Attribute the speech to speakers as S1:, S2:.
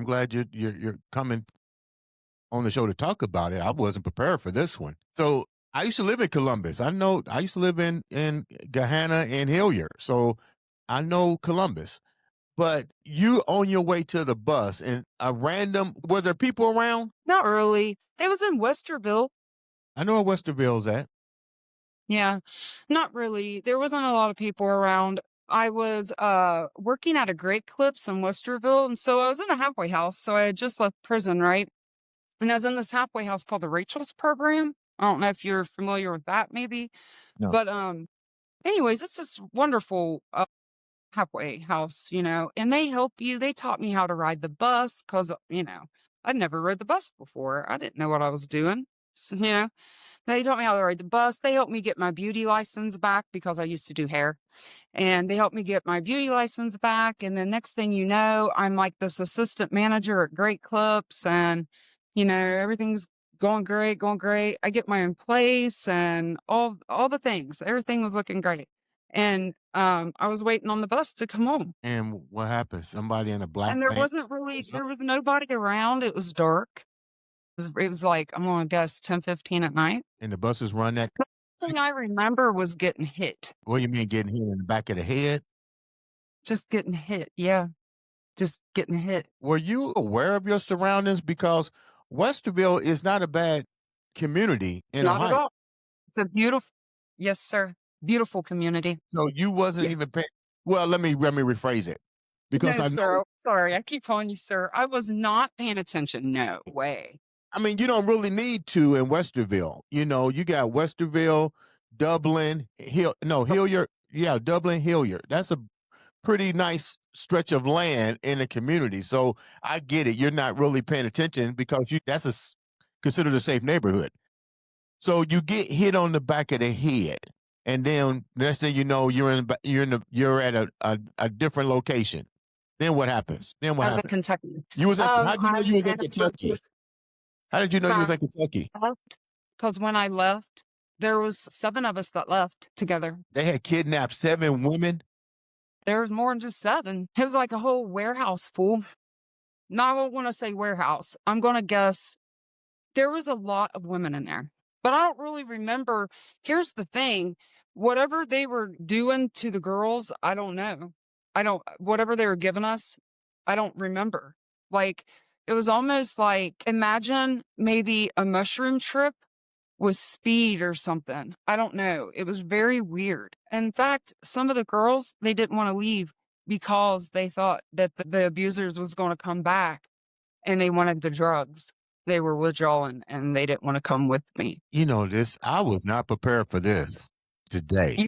S1: glad you're coming on the show to talk about it. I wasn't prepared for this one. So I used to live in Columbus. I used to live in Gahanna and Hilliard. So I know Columbus. But you on your way to the bus and a random was there people around?
S2: Not really. It was in Westerville.
S1: I know where Westerville's at.
S2: Yeah, not really. There wasn't a lot of people around. I was working at a Great Clips in Westerville, and so I was in a halfway house. So I had just left prison, right? And I was in this halfway house called the Rachel's Program. I don't know if you're familiar with that, maybe.
S1: No.
S2: But anyways, it's this wonderful halfway house, and they help you. They taught me how to ride the bus because, I'd never rode the bus before. I didn't know what I was doing. So, they taught me how to ride the bus. They helped me get my beauty license back because I used to do hair. And they helped me get my beauty license back. And then next thing you know, I'm like this assistant manager at Great Clips and, everything's going great, going great. I get my own place and all the things. Everything was looking great. And I was waiting on the bus to come home.
S1: And what happened? Somebody in a black
S2: And there
S1: van?
S2: was nobody around. It was dark. It was like, I'm gonna guess 10:15 at night.
S1: And the buses run that.
S2: The thing I remember was getting hit.
S1: What do you mean getting hit in the back of the head?
S2: Just getting hit. Yeah. Just getting hit.
S1: Were you aware of your surroundings? Because Westerville is not a bad community in
S2: Not at
S1: Ohio.
S2: all. It's a beautiful, yes, sir. Beautiful community.
S1: So you wasn't
S2: Yeah.
S1: even paying. Well, let me rephrase it. Because
S2: No,
S1: I
S2: sir.
S1: know,
S2: Sorry, I keep calling you sir. I was not paying attention. No way.
S1: I mean, you don't really need to in Westerville. You got Westerville, Dublin, Hilliard. Yeah, Dublin, Hilliard. That's a pretty nice stretch of land in the community. So I get it. You're not really paying attention because that's considered a safe neighborhood. So you get hit on the back of the head, and then next thing you know, you're at a different location. Then what happens? Then what
S2: As a
S1: happens?
S2: Kentucky.
S1: You was at How did you know you was in
S2: And
S1: Kentucky? How did you know you was in Kentucky?
S2: because when I left, there was 7 of us that left together.
S1: They had kidnapped 7 women.
S2: There was more than just 7. It was like a whole warehouse full. No, I won't want to say warehouse. I'm going to guess there was a lot of women in there, but I don't really remember. Here's the thing. Whatever they were doing to the girls, I don't know. Whatever they were giving us, I don't remember. Like, it was almost like, imagine maybe a mushroom trip with speed or something. I don't know. It was very weird. In fact, some of the girls, they didn't want to leave because they thought that the abusers was going to come back and they wanted the drugs. They were withdrawing and they didn't want to come with me.
S1: I was not prepared for this today.